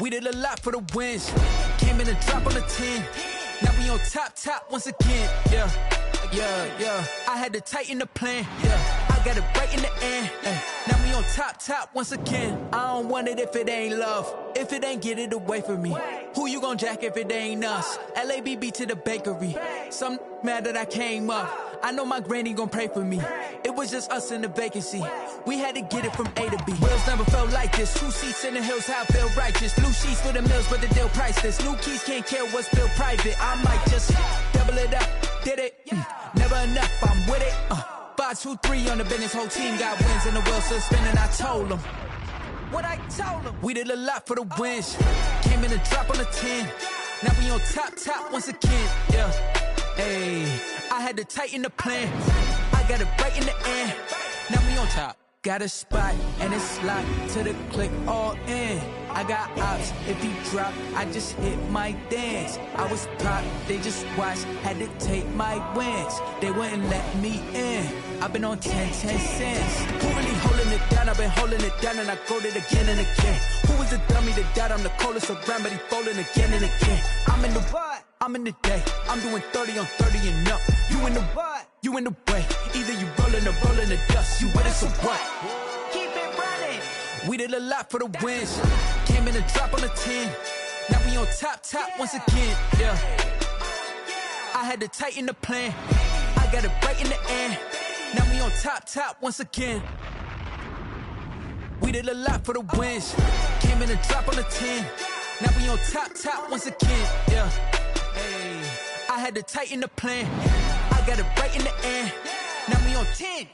We did a lot for the wins. Came in and drop on the 10. Now we on top once again. Yeah. I had to tighten the plan. Yeah. I got it right in the end. Now we on top once again. I don't want it if it ain't love. If it ain't, get it away from me. Who you gon' jack if it ain't us? LABB to the bakery. Some mad that I came up. I know my granny gon' pray for me. It was just us in the vacancy. We had to get it from A to B. Wheels never felt like this. 2 seats in the hills, how I feel righteous. Blue sheets for the mills, but the deal priceless. New keys can't care what's built private. I might just double it up. Did it? Never enough, I'm with it. 5, 2, 3 on the business. Whole team got wins and the wheels still spinning. I told them what I told them. We did a lot for the wins. Came in and drop on the 10. Now we on top once again. Yeah. Hey, I had to tighten the plan. I got it right in the end. Now we on top. Got a spot and it's locked to the click all in. I got ops, if he drop, I just hit my dance. I was pop, they just watched, had to take my wins. They wouldn't let me in. I've been on 10 cents. Who really holding it down? I've been holding it down and I go it again and again. Who was the dummy that died? I'm the coldest around, but he folding again and again. I'm in the what? I'm in the day. I'm doing 30 on 30 and up. You in the what? You in the way. Either you rolling or rolling the dust. You with us or what? Keep it running. We did a lot for the wins. Came in and drop on the 10. Now we on top once again. Yeah. I had to tighten the plan. I got it right in the end. Now we on top once again. We did a lot for the wins. Came in and drop on the 10. Now we on top once again. Yeah. Hey, I had to tighten the plan. I got it right in the end. Now we on 10.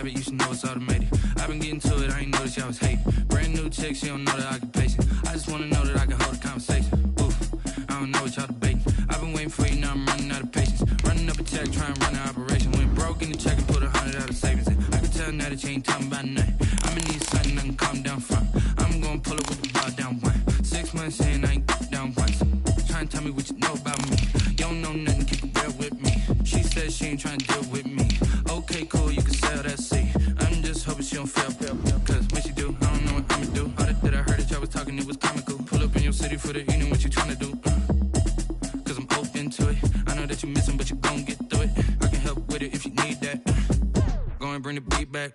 You should know it's automated. I've been getting to it, I ain't noticed y'all was hating. Brand new chick, she don't know the occupation. I just wanna know that I can hold a conversation. Oof, I don't know what y'all debating. I've been waiting for you, now I'm running out of patience. Running up a check, trying to run an operation. Went broke in the check and put 100 out of savings in. I can tell now that you ain't talking about nothing. I'ma need something I can calm down from. I'm gonna pull it with the bar down one. 6 months in, I ain't down once. Trying to tell me what you know about me. You don't know nothing, keep it real with me. She says she ain't trying to deal with me. Okay, cool, you can sell that seat. I'm just hoping she don't fail. Cause when she do, I don't know what I'ma do. All that I heard that y'all was talking, it was comical. Pull up in your city for the evening, what you trying to do? Cause I'm open to it. I know that you missing, but you gon' get through it. I can help with it if you need that. Go and bring the beat back.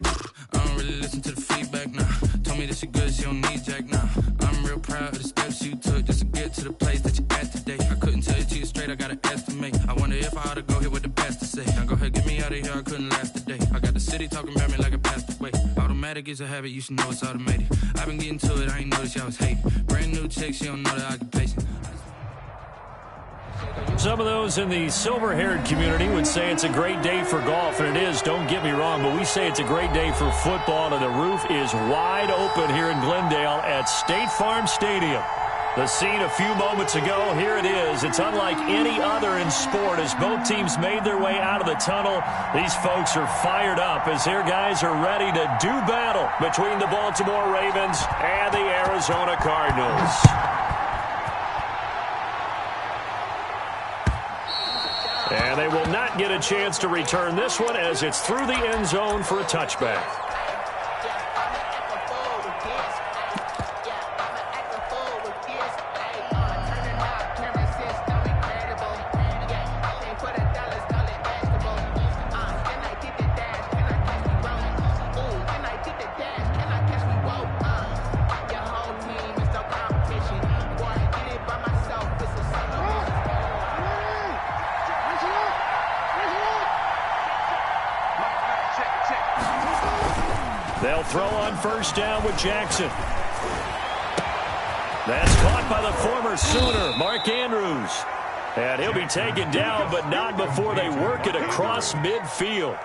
I don't really listen to the feedback, nah. Told me that she good, she don't need jack, nah. I'm real proud of the steps you took just to get to the place that you at today. I couldn't tell you to you straight, I gotta estimate. I wonder if I ought to go here with the best to say. Now go ahead, get me out of here, I couldn't last a day. I got the city talking about me like I passed away. Automatic is a habit, you should know it's automated. I've been getting to it, I ain't noticed y'all was hating. Brand new chick, she don't know the occupation. Some of those in the silver-haired community would say it's a great day for golf, and it is, don't get me wrong, but we say it's a great day for football, and the roof is wide open here in Glendale at State Farm Stadium. The scene a few moments ago, here it is. It's unlike any other in sport as both teams made their way out of the tunnel. These folks are fired up as their guys are ready to do battle between the Baltimore Ravens and the Arizona Cardinals. And they will not get a chance to return this one as it's through the end zone for a touchback. They'll throw on first down with Jackson. That's caught by the former Sooner, Mark Andrews. And he'll be taken down, but not before they work it across midfield.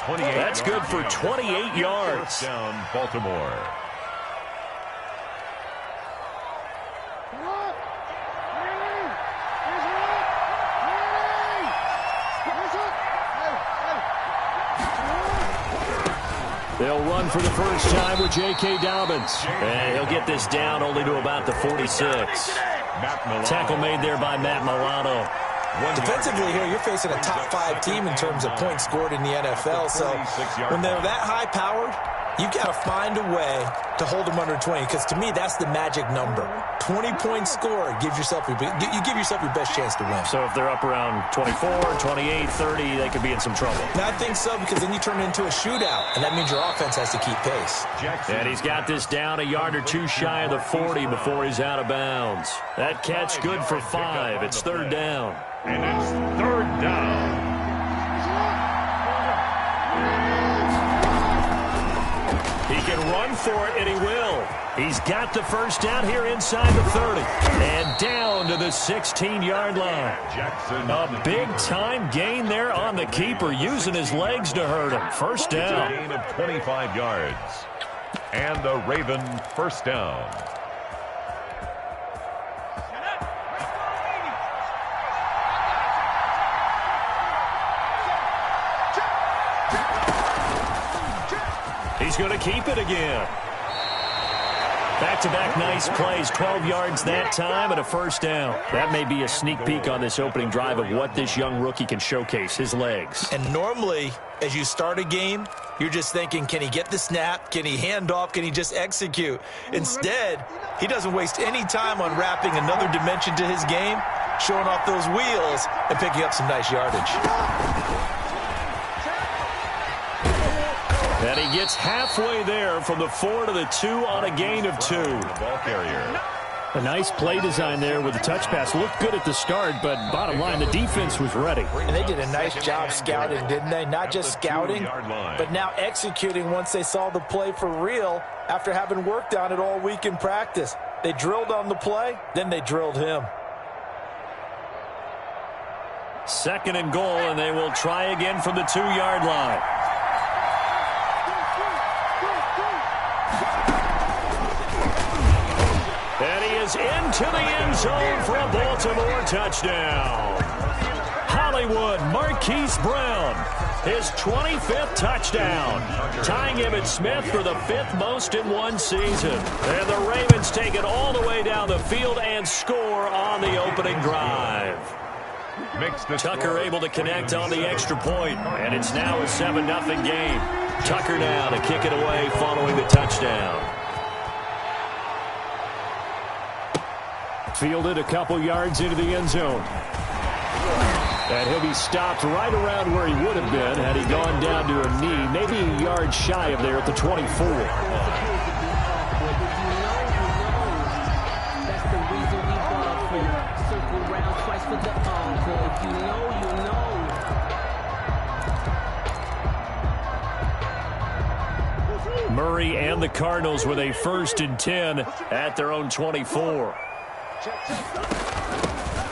That's good for 28 yards. First down, Baltimore. They'll run for the first time with J.K. Dobbins. And he'll get this down only to about the 46. Tackle made there by Matt Milano. Defensively here, you're facing a top 5 team in terms of points scored in the NFL. So when they're that high-powered, you've got to find a way to hold them under 20, because to me, that's the magic number. 20 points scored, you give yourself your best chance to win. So if they're up around 24, 28, 30, they could be in some trouble. And I think so, because then you turn it into a shootout, and that means your offense has to keep pace. And he's got this down a yard or two shy of the 40 before he's out of bounds. That catch good for 5. It's third down. And it's third down. He can run for it, and he will. He's got the first down here inside the 30. And down to the 16-yard line. A big-time gain there on the keeper, using his legs to hurt him. First down. A gain of 25 yards. And the Raven first down. He's going to keep it again. Back-to-back nice plays, 12 yards that time and a first down. That may be a sneak peek on this opening drive of what this young rookie can showcase, his legs. And normally, as you start a game, you're just thinking, can he get the snap? Can he hand off? Can he just execute? Instead, he doesn't waste any time on wrapping another dimension to his game, showing off those wheels, and picking up some nice yardage. And he gets halfway there from the 4 to the 2 on a gain of 2. Ball carrier. A nice play design there with the touch pass. Looked good at the start, but bottom line, the defense was ready. And they did a nice job scouting, didn't they? Not just scouting, but now executing once they saw the play for real after having worked on it all week in practice. They drilled on the play, then they drilled him. Second and goal, and they will try again from the 2-yard line. And he is into the end zone for a Baltimore touchdown. Hollywood Marquise Brown, his 25th touchdown, tying Emmitt Smith for the 5th most in one season. And the Ravens take it all the way down the field and score on the opening drive. Tucker able to connect on the extra point, and it's now a 7-0 game. Tucker now to kick it away following the touchdown. Fielded a couple yards into the end zone. And he'll be stopped right around where he would have been had he gone down to a knee, maybe a yard shy of there at the 24. Murray and the Cardinals with a 1st and 10 at their own 24.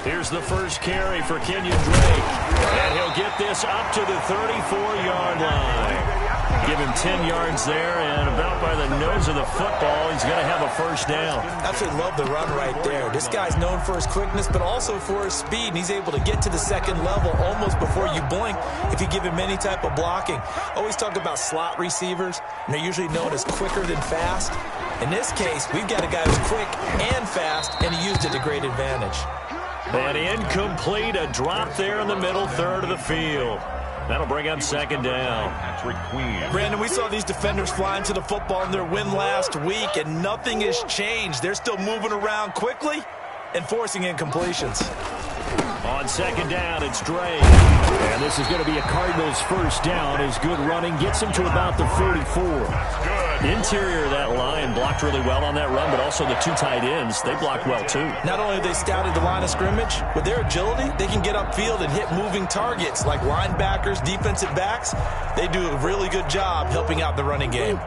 Here's the first carry for Kenyon Drake. And he'll get this up to the 34-yard line. Give him 10 yards there, and about by the nose of the football, he's going to have a first down. Absolutely love the run right there. This guy's known for his quickness, but also for his speed, and he's able to get to the second level almost before you blink if you give him any type of blocking. Always talk about slot receivers, and they're usually known as quicker than fast. In this case, we've got a guy who's quick and fast, and he used it to great advantage. And incomplete, a drop there in the middle third of the field. That'll bring up second down. Brandon, we saw these defenders flying to the football in their win last week, and nothing has changed. They're still moving around quickly and forcing incompletions. On second down, it's Drake. And this is going to be a Cardinals first down. His good running gets him to about the 44. Interior of that line blocked really well on that run, but also the 2 tight ends, they blocked well too. Not only have they scouted the line of scrimmage, with their agility, they can get upfield and hit moving targets like linebackers, defensive backs. They do a really good job helping out the running game.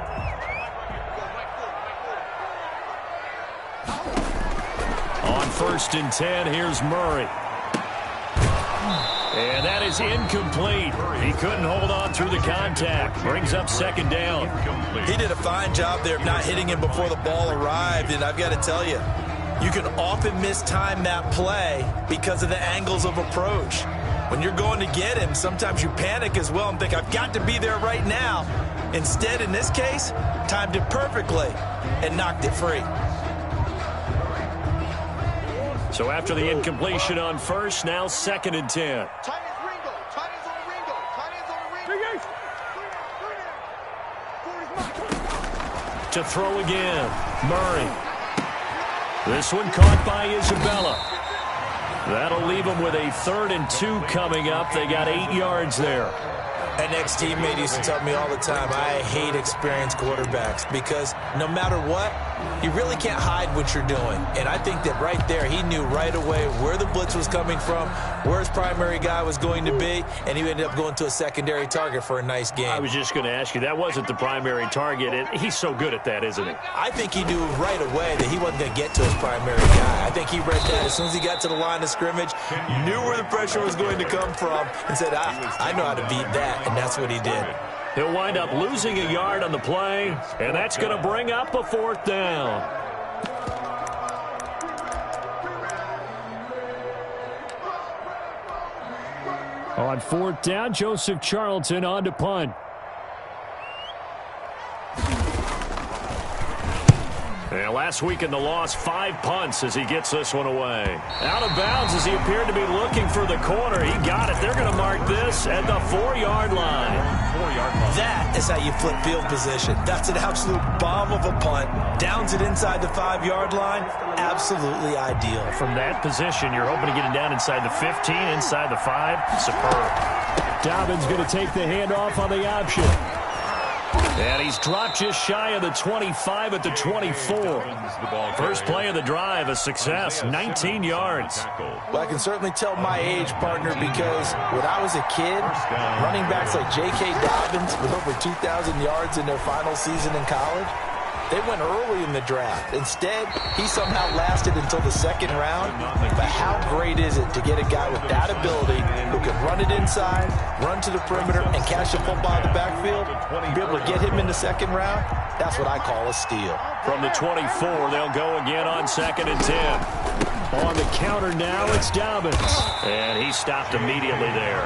1st and 10. Here's Murray. And that is incomplete. He couldn't hold on through the contact. Brings up 2nd down. He did a fine job there of not hitting him before the ball arrived, and I've got to tell you, you can often mistime that play because of the angles of approach. When you're going to get him, sometimes you panic as well and think, I've got to be there right now. Instead, in this case, timed it perfectly and knocked it free. So after the incompletion on 1st, now 2nd and 10. To throw again, Murray. This one caught by Isabella. That'll leave them with a 3rd and 2 coming up. They got 8 yards there. An ex-teammate used to tell me all the time, I hate experienced quarterbacks because no matter what, you really can't hide what you're doing. And I think that right there, he knew right away where the blitz was coming from, where his primary guy was going to be, and he ended up going to a secondary target for a nice game. I was just going to ask you, that wasn't the primary target. And he's so good at that, isn't he? I think he knew right away that he wasn't going to get to his primary guy. I think he read that as soon as he got to the line of scrimmage, knew where the pressure was going to come from, and said, I know how to beat that. And that's what he did. He'll wind up losing a yard on the play, and that's going to bring up a 4th down. On 4th down, Joseph Charlton on to punt. And last week in the loss, 5 punts as he gets this one away. Out of bounds as he appeared to be looking for the corner. He got it. They're going to mark this at the 4-yard line. That is how you flip field position. That's an absolute bomb of a punt. Downs it inside the 5-yard line. Absolutely ideal. From that position, you're hoping to get it down inside the 15, inside the 5. Superb. Dobbins going to take the handoff on the option. And he's dropped just shy of the 25 at the 24. First play of the drive, a success, 19 yards. Well, I can certainly tell my age, partner, because when I was a kid, running backs like J.K. Dobbins with over 2,000 yards in their final season in college, they went early in the draft. Instead, he somehow lasted until the 2nd round. But how great is it to get a guy with that ability who can run it inside, run to the perimeter, and catch the football in the backfield? Be able to get him in the 2nd round? That's what I call a steal. From the 24, they'll go again on 2nd and 10. On the counter now, it's Dobbins. And he stopped immediately there.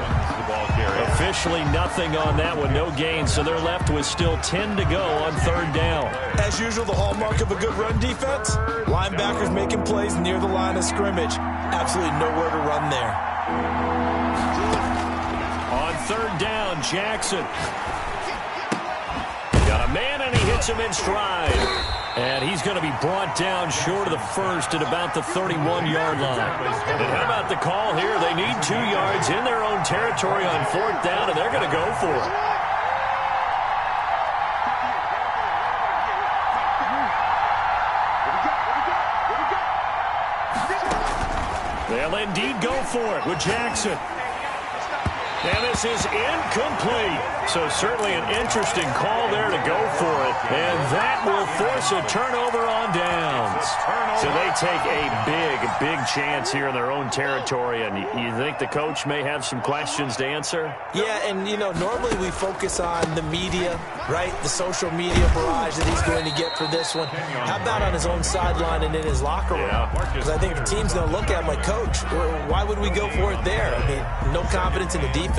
Officially nothing on that one, no gain, so they're left with still 10 to go on 3rd down. As usual, the hallmark of a good run defense, linebackers making plays near the line of scrimmage. Absolutely nowhere to run there. On 3rd down, Jackson. Got a man, and he hits him in stride. And he's going to be brought down short of the 1st at about the 31-yard line. And how about the call here? They need 2 yards in their own territory on 4th down, and they're going to go for it. They'll indeed go for it with Jackson. And this is incomplete. So certainly an interesting call there to go for it. And that will force a turnover on downs. So they take a big chance here in their own territory. And you think the coach may have some questions to answer? Yeah, and, you know, normally we focus on the media, right? The social media barrage that he's going to get for this one. How about on his own sideline and in his locker room? Because I think the team's going to look at him like, Coach, why would we go for it there? I mean, no confidence in the defense.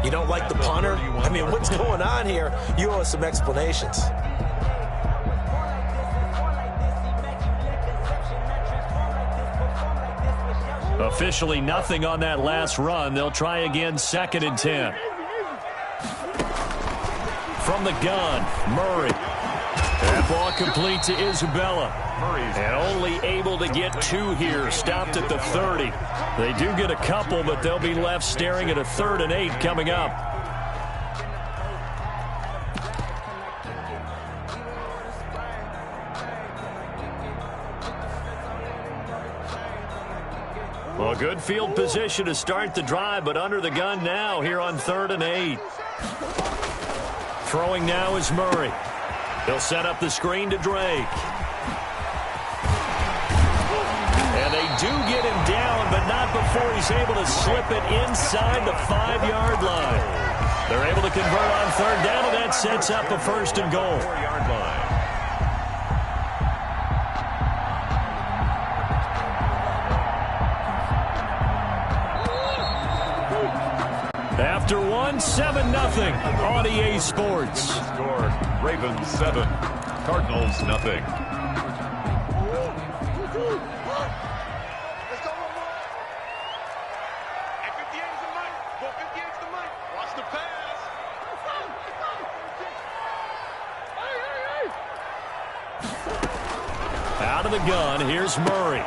You don't like the punter. I mean, what's going on here? You owe us some explanations. Officially nothing on that last run. They'll try again 2nd and 10. From the gun, Murray. That ball complete to Isabella. And only able to get 2 here. Stopped at the 30. They do get a couple, but they'll be left staring at a 3rd and 8 coming up. Well, good field position to start the drive, but under the gun now here on 3rd and 8. Throwing now is Murray. He'll set up the screen to Drake. And they do get him down, but not before he's able to slip it inside the 5-yard line. They're able to convert on third down, and that sets up a first and goal. 4-yard line. After one, 7-0 on EA Sports. Score, Ravens 7, Cardinals nothing. Out of the gun, here's Murray.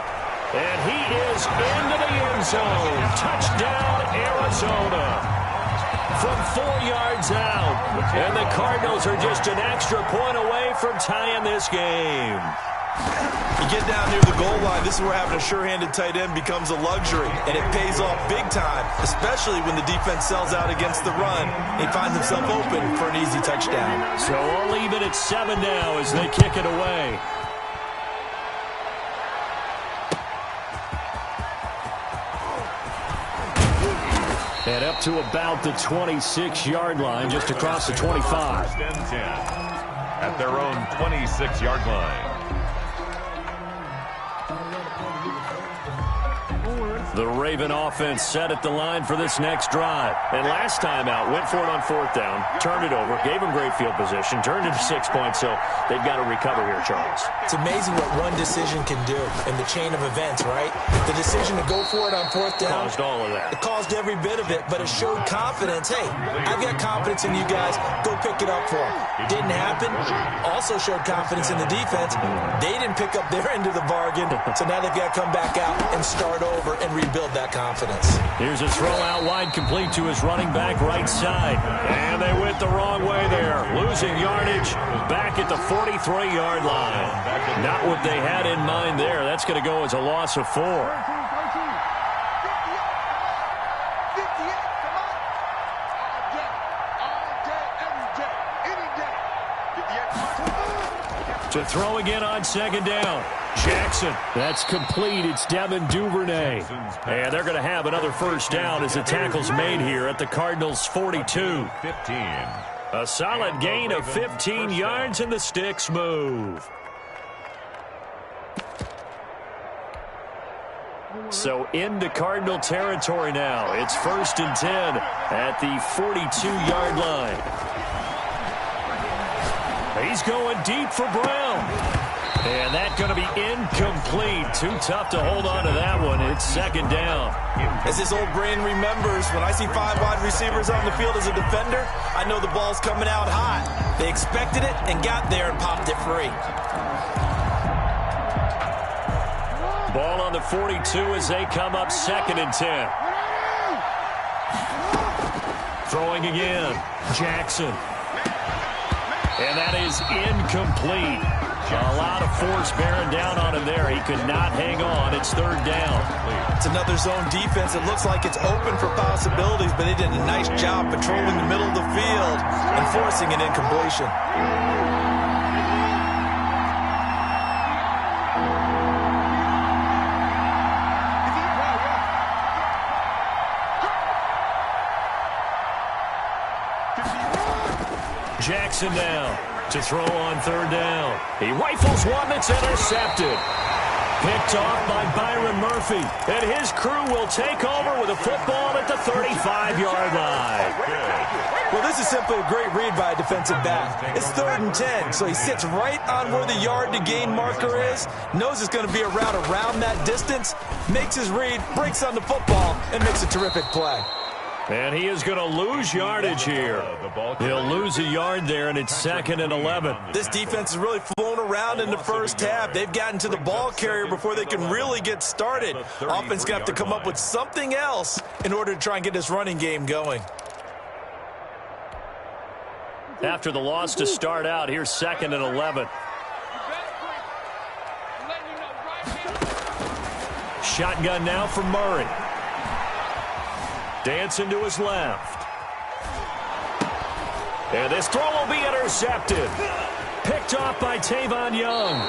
And he is into the end zone. Touchdown, Arizona. From 4 yards out. And the Cardinals are just an extra point away from tying this game. You get down near the goal line, this is where having a sure-handed tight end becomes a luxury. And it pays off big time, especially when the defense sells out against the run. He finds himself open for an easy touchdown. So all even at 7 now as they kick it away. And up to about the 26-yard line, just across the 25. First and 10 at their own 26-yard line. The Raven offense set at the line for this next drive. And last time out, went for it on fourth down, turned it over, gave them great field position, turned it to 6 points, so they've got to recover here, Charles. It's amazing what one decision can do in the chain of events, right? The decision to go for it on fourth down. Caused all of that. It caused every bit of it, but it showed confidence. Hey, I've got confidence in you guys. Go pick it up for them. Didn't happen. Also showed confidence in the defense. They didn't pick up their end of the bargain, so now they've got to come back out and start over and rebuild that confidence. Here's a throw out wide, complete to his running back right side. And they went the wrong way there. Losing yardage back at the 43-yard line. Not what they had in mind there. That's going to go as a loss of 4. To throw again on second down. Jackson, that's complete. It's Devin Duvernay. And they're going to have another first down as the tackle's made here at the Cardinals' 42. 15. A solid gain of 15 yards, and the sticks move. So into Cardinal territory now. It's 1st and 10 at the 42-yard line. He's going deep for Brown. And that's going to be incomplete. Too tough to hold on to that one. It's second down. As his old brain remembers, when I see 5 wide receivers on the field as a defender, I know the ball's coming out hot. They expected it and got there and popped it free. Ball on the 42 as they come up 2nd and 10. Throwing again. Jackson. And that is incomplete. A lot of force bearing down on him there. He could not hang on. It's 3rd down. It's another zone defense. It looks like it's open for possibilities, but they did a nice job patrolling the middle of the field and forcing an incompletion. Jackson now to throw on 3rd down. He rifles one that's intercepted. Picked off by Byron Murphy. And his crew will take over with a football at the 35-yard line. Well, this is simply a great read by a defensive back. It's 3rd and 10, so he sits right on where the yard-to-gain marker is, knows it's going to be a route around that distance, makes his read, breaks on the football, and makes a terrific play. And he is going to lose yardage here. He'll lose a yard there, and it's 2nd and 11. This defense has really flown around in the first half. They've gotten to the ball carrier before they can really get started. Offense going to have to come up with something else in order to try and get this running game going. After the loss to start out, here's 2nd and 11. Shotgun now for Murray. Dancing to his left. And this throw will be intercepted. Picked off by Tavon Young.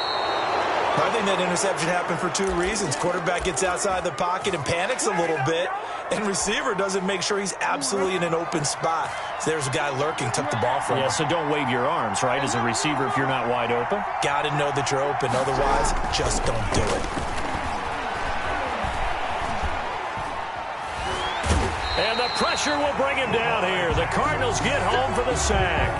I think that interception happened for two reasons. Quarterback gets outside the pocket and panics a little bit, and receiver doesn't make sure he's absolutely in an open spot. So there's a guy lurking, took the ball from him. Yeah, so don't wave your arms, right, as a receiver if you're not wide open? Got to know that you're open. Otherwise, just don't do it. And the pressure will bring him down here. The Cardinals get home for the sack.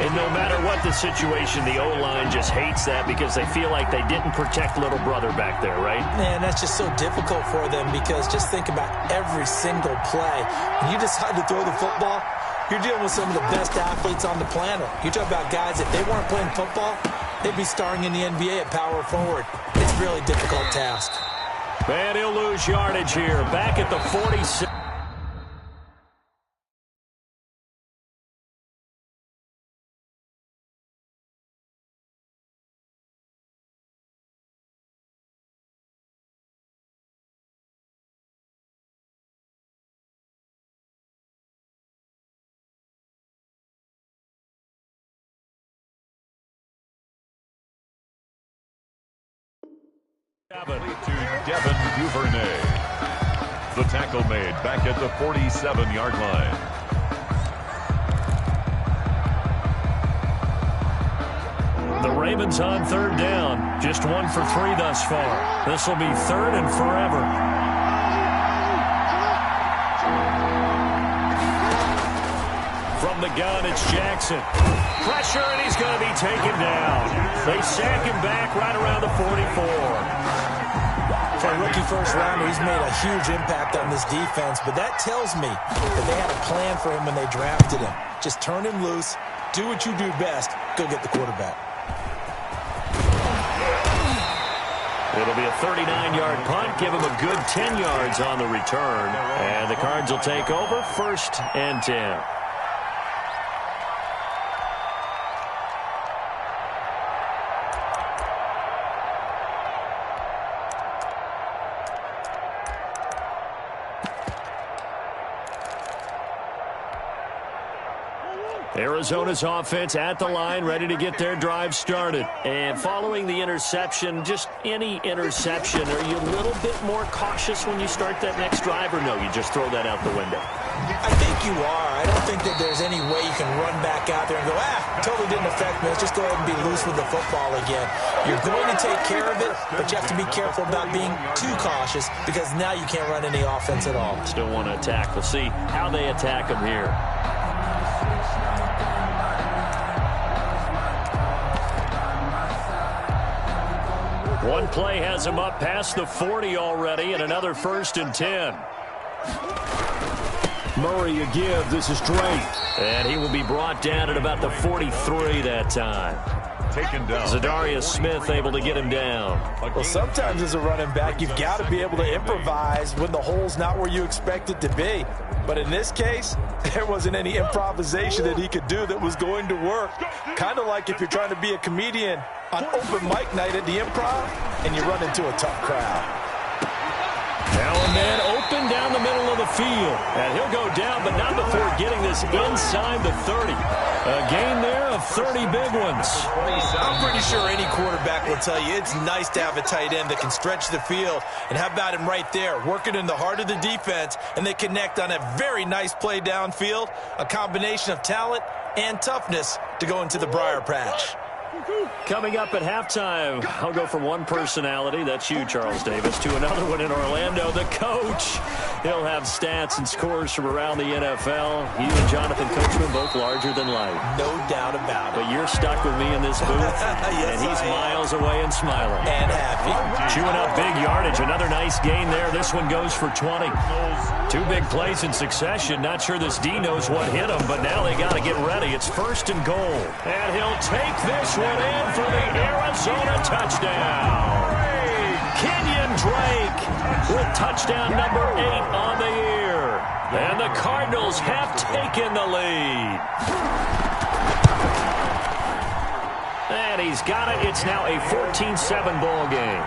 And no matter what the situation, the O-line just hates that because they feel like they didn't protect little brother back there, right? Man, that's just so difficult for them because just think about every single play. When you decide to throw the football, you're dealing with some of the best athletes on the planet. You talk about guys, if they weren't playing football, they'd be starring in the NBA at power forward. It's a really difficult task. And he'll lose yardage here. Back at the 46. To Devin Duvernay. The tackle made back at the 47-yard line. The Ravens on third down. Just 1 for 3 thus far. This will be third and forever. From the gun, it's Jackson. Pressure, and he's going to be taken down. They sack him back right around the 44. For a rookie first rounder, he's made a huge impact on this defense, but that tells me that they had a plan for him when they drafted him. Just turn him loose, do what you do best, go get the quarterback. It'll be a 39-yard punt, give him a good 10 yards on the return, and the Cards will take over, 1st and 10. Arizona's offense at the line, ready to get their drive started. And following the interception, just any interception, are you a little bit more cautious when you start that next drive, or no, you just throw that out the window? I think you are. I don't think that there's any way you can run back out there and go, totally didn't affect me. Let's just go ahead and be loose with the football again. You're going to take care of it, but you have to be careful about being too cautious because now you can't run any offense at all. Still want to attack. We'll see how they attack them here. One play has him up past the 40 already, and another 1st and 10. Murray a give. This is Drake. And he will be brought down at about the 43 that time. Taken down. Zadarius Smith able to get him down. Well, sometimes as a running back, you've got to be able to improvise when the hole's not where you expect it to be. But in this case, there wasn't any improvisation that he could do that was going to work. Kind of like if you're trying to be a comedian on open mic night at the Improv and you run into a tough crowd. Now a man open down the middle of the field. And he'll go down, but not before getting this inside the 30. A gain there of 30 big ones. I'm pretty sure any quarterback will tell you it's nice to have a tight end that can stretch the field. And how about him right there, working in the heart of the defense, and they connect on a very nice play downfield, a combination of talent and toughness to go into the briar patch. Coming up at halftime, I'll go from one personality, that's you, Charles Davis, to another one in Orlando, the coach. He'll have stats and scores from around the NFL. You and Jonathan Coachman, both larger than life. No doubt about it. But you're stuck with me in this booth, yes, and he's miles away and smiling. And happy. Chewing up big yardage. Another nice gain there. This one goes for 20. 2 big plays in succession. Not sure this D knows what hit him, but now they got to get ready. It's 1st and goal. And he'll take this one in for the Arizona touchdown. Kenyon Drake with touchdown number 8 on the year. And the Cardinals have taken the lead. And he's got it. It's now a 14-7 ball game.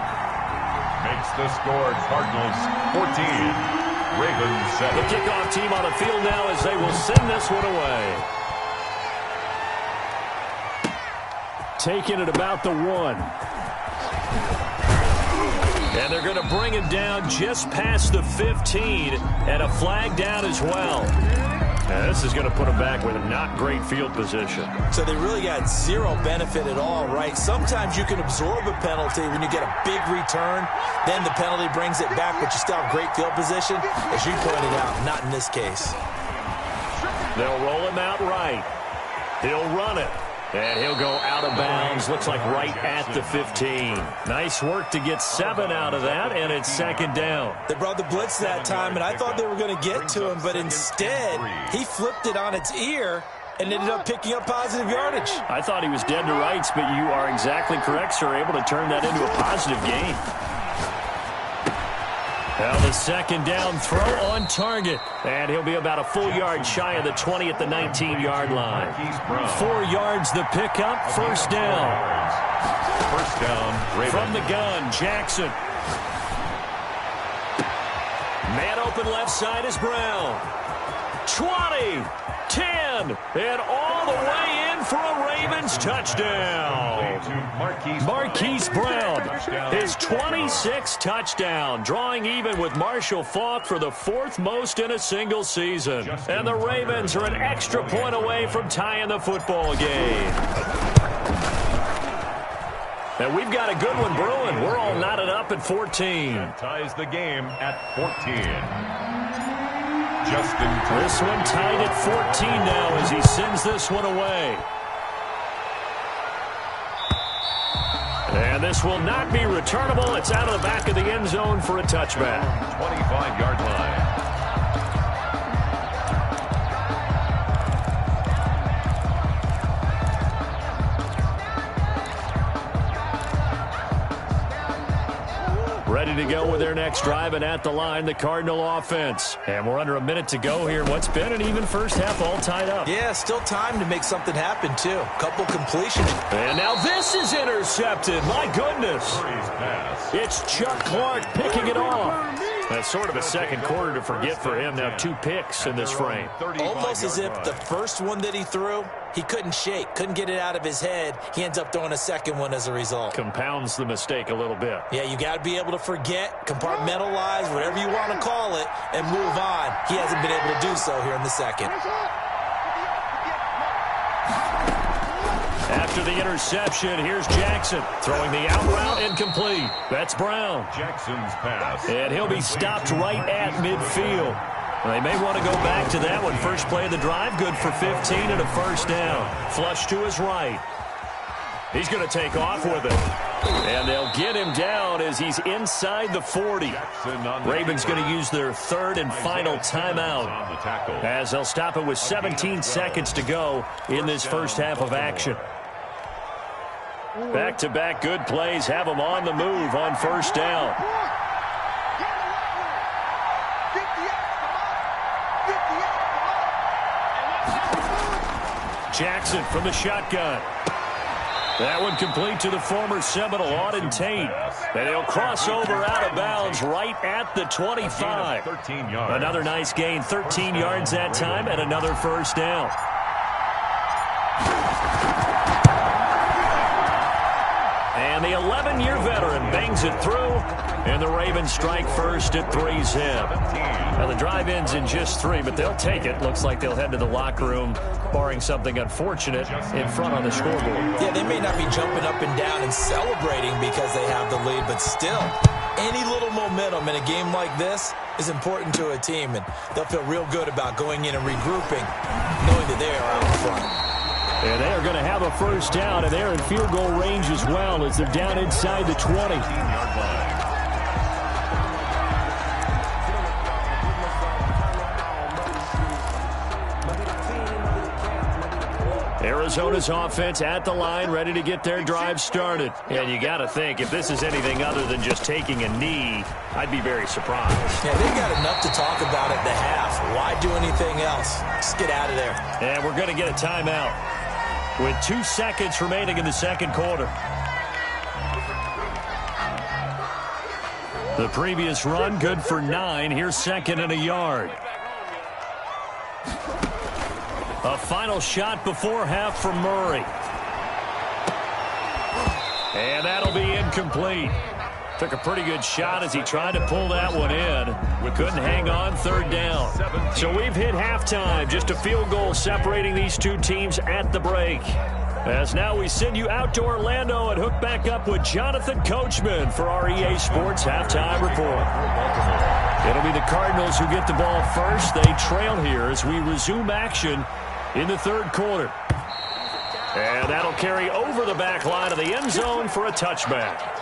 Makes the score Cardinals 14. Ravens 7. The kickoff team on the field now as they will send this one away. Taking it about the 1. And they're going to bring him down just past the 15, and a flag down as well. And this is going to put him back with a not great field position. So they really got zero benefit at all, right? Sometimes you can absorb a penalty when you get a big return. Then the penalty brings it back, but you still have great field position. As you pointed out, not in this case. They'll roll him out right. He'll run it. And he'll go out of bounds. Looks like right at the 15. Nice work to get 7 out of that, and it's second down. They brought the blitz that time, and I thought they were going to get to him, but instead, he flipped it on its ear and ended up picking up positive yardage. I thought he was dead to rights, but you are exactly correct, sir. Able to turn that into a positive gain. Now the second down throw on target. And he'll be about a full yard shy of the 20 at the 19-yard line. 4 yards the pickup, first down. First down, Ravens. From the gun, Jackson. Man open left side is Brown. 20, 10, and all the way in for a Ravens touchdown. Marquise Brown, his 26th touchdown, drawing even with Marshall Faulk for the 4th most in a single season. And the Ravens are an extra point away from tying the football game. And we've got a good one brewing. We're all knotted up at 14. And ties the game at 14. This one tied at 14 now as he sends this one away. And this will not be returnable. It's out of the back of the end zone for a touchback. 25-yard line. Ready to go with their next drive, and at the line, the Cardinal offense. And we're under a minute to go here. What's been an even first half, all tied up. Yeah, still time to make something happen, too. Couple completions. And now this is intercepted. My goodness. It's Chuck Clark picking it off. That's sort of a second quarter to forget for him. Now 2 picks in this frame. Almost as if the first one that he threw, he couldn't shake, couldn't get it out of his head. He ends up throwing a second one as a result. Compounds the mistake a little bit. Yeah, you got to be able to forget, compartmentalize, whatever you want to call it, and move on. He hasn't been able to do so here in the second. After the interception, here's Jackson throwing the out route incomplete. That's Brown. Jackson's pass. And he'll be stopped right at midfield. They may want to go back to that one. First play of the drive, good for 15 and a first down. Flush to his right. He's going to take off with it. And they'll get him down as he's inside the 40. Ravens going to use their 3rd and final timeout as they'll stop it with 17 seconds to go in this first half of action. Back-to-back good plays have them on the move on first down. Jackson from the shotgun. That one complete to the former Seminole, Auden Tate. And he'll cross over out of bounds right at the 25. Another nice gain, 13 yards that time, and another first down. And the 11-year veteran bangs it through, and the Ravens strike first at 3-zip. Now the drive ends in just 3, but they'll take it. Looks like they'll head to the locker room, barring something unfortunate, in front on the scoreboard. Yeah, they may not be jumping up and down and celebrating because they have the lead, but still, any little momentum in a game like this is important to a team, and they'll feel real good about going in and regrouping, knowing that they are out in front. And they are going to have a first down, and they're in field goal range as well as they're down inside the 20. Arizona's offense at the line, ready to get their drive started. And you got to think, if this is anything other than just taking a knee, I'd be very surprised. Yeah, they've got enough to talk about at the half. Why do anything else? Just get out of there. And we're going to get a timeout with 2 seconds remaining in the second quarter. The previous run, good for 9. Here's 2nd and a yard. A final shot before half from Murray. And that'll be incomplete. Took a pretty good shot as he tried to pull that one in. We couldn't hang on third down. So we've hit halftime. Just a field goal separating these two teams at the break. As now we send you out to Orlando and hook back up with Jonathan Coachman for our EA Sports Halftime Report. It'll be the Cardinals who get the ball first. They trail here as we resume action in the third quarter. And that'll carry over the back line of the end zone for a touchback.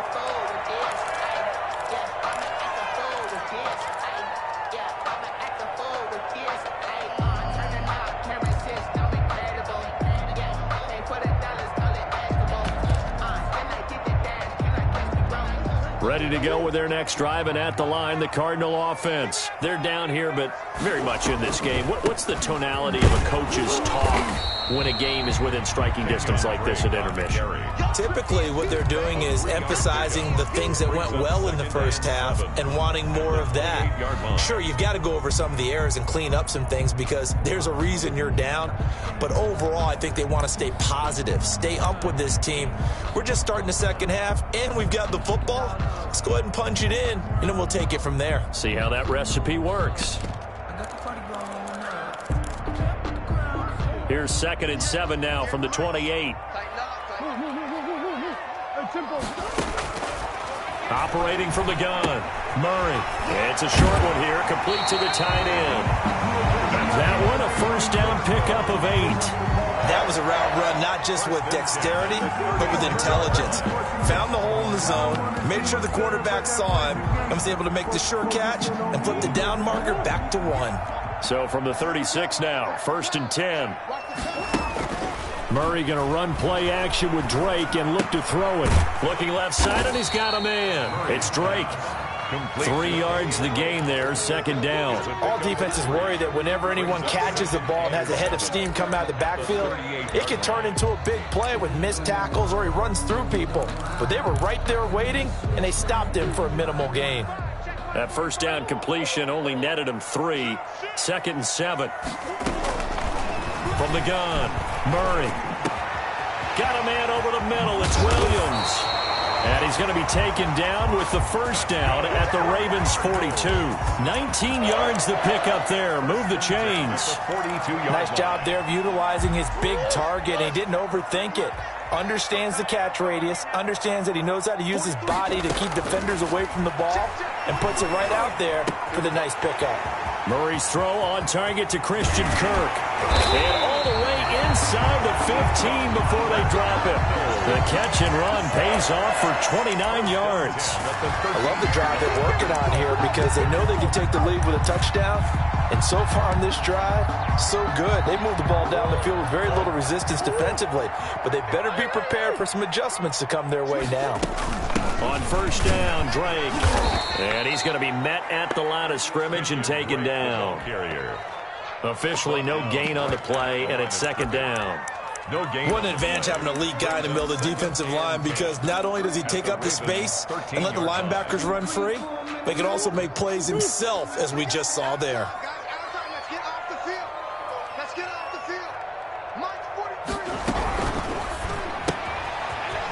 Ready to go with their next drive, and at the line, the Cardinal offense. They're down here, but very much in this game. What's the tonality of a coach's talk when a game is within striking distance like this at intermission? Typically, what they're doing is emphasizing the things that went well in the first half and wanting more of that. Sure, you've got to go over some of the errors and clean up some things because there's a reason you're down. But overall, I think they want to stay positive, stay up with this team. We're just starting the second half, and we've got the football. Let's go ahead and punch it in, and then we'll take it from there. See how that recipe works. Here's 2nd and 7 now from the 28. Operating from the gun, Murray. It's a short one here, complete to the tight end. That one, a first down pickup of 8. That was a route run, not just with dexterity, but with intelligence. Found the hole in the zone, made sure the quarterback saw him, and was able to make the sure catch and flip the down marker back to 1. So from the 36 now, 1st and 10. Murray going to run play action with Drake and look to throw it. Looking left side, and he's got a man. It's Drake. 3 yards the gain there, 2nd down. All defenses worry that whenever anyone catches the ball and has a head of steam come out of the backfield, it can turn into a big play with missed tackles or he runs through people. But they were right there waiting, and they stopped him for a minimal gain. That first down completion only netted him 3. 2nd and 7. From the gun, Murray. Got a man over the middle. It's Williams. And he's going to be taken down with the first down at the Ravens' 42. 19 yards the pickup there. Move the chains. Nice job there of utilizing his big target. He didn't overthink it. Understands the catch radius. Understands that he knows how to use his body to keep defenders away from the ball. And puts it right out there for the nice pickup. Murray's throw on target to Christian Kirk. And all the way inside the 15 before they drop it. The catch and run pays off for 29 yards. I love the drive they're working on here because they know they can take the lead with a touchdown. And so far on this drive, so good. They moved the ball down the field with very little resistance defensively. But they better be prepared for some adjustments to come their way now. On first down, Drake. And he's going to be met at the line of scrimmage and taken down. Officially no gain on the play, and it's 2nd down. No gain. What an advantage having an elite guy in the middle of the defensive line because not only does he take up the space and let the linebackers run free, but he can also make plays himself, as we just saw there.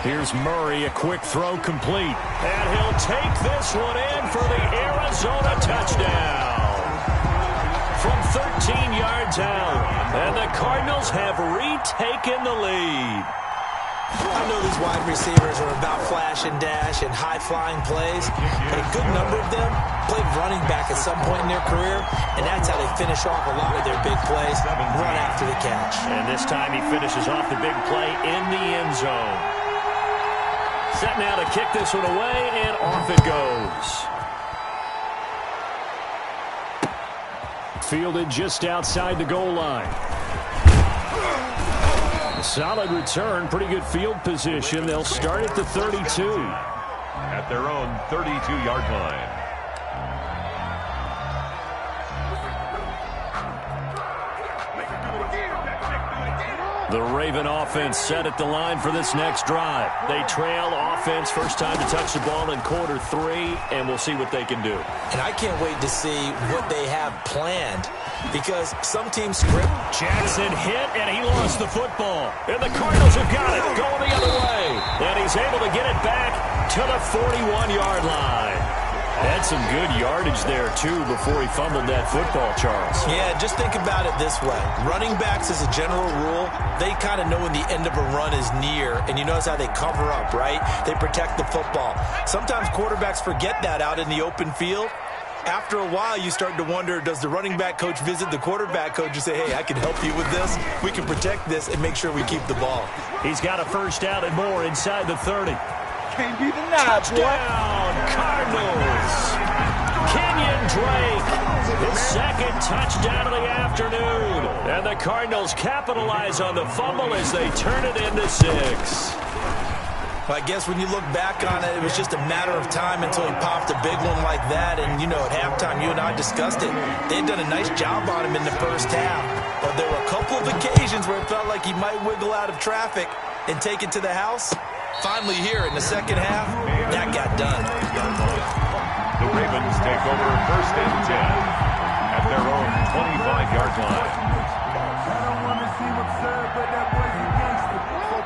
Here's Murray, a quick throw complete. And he'll take this one in for the Arizona touchdown. From 13 yards out. And the Cardinals have retaken the lead. I know these wide receivers are about flash and dash and high-flying plays, but a good number of them played running back at some point in their career, and that's how they finish off a lot of their big plays, run after the catch. And this time he finishes off the big play in the end zone. Set now to kick this one away, and off it goes. Fielded just outside the goal line. Solid return, pretty good field position. They'll start at the 32. At their own 32-yard line. The Raven offense set at the line for this next drive. They trail offense, first time to touch the ball in quarter 3, and we'll see what they can do. And I can't wait to see what they have planned, because some teams script. Jackson hit, and he lost the football. And the Cardinals have got it, going the other way. And he's able to get it back to the 41-yard line. Had some good yardage there, too, before he fumbled that football, Charles. Yeah, just think about it this way. Running backs, as a general rule, they kind of know when the end of a run is near, and you notice how they cover up, right? They protect the football. Sometimes quarterbacks forget that out in the open field. After a while, you start to wonder, does the running back coach visit the quarterback coach and say, hey, I can help you with this? We can protect this and make sure we keep the ball. He's got a first down and more inside the 30. Can't be denied, Touchdown, Cardinals. Kenyon Drake, his second touchdown of the afternoon. And the Cardinals capitalize on the fumble as they turn it into 6. I guess when you look back on it, it was just a matter of time until he popped a big one like that. And, you know, at halftime, you and I discussed it. They'd done a nice job on him in the first half. But there were a couple of occasions where it felt like he might wiggle out of traffic and take it to the house. Finally here in the second half, that got done. The Ravens take over first and 10 at their own 25-yard line.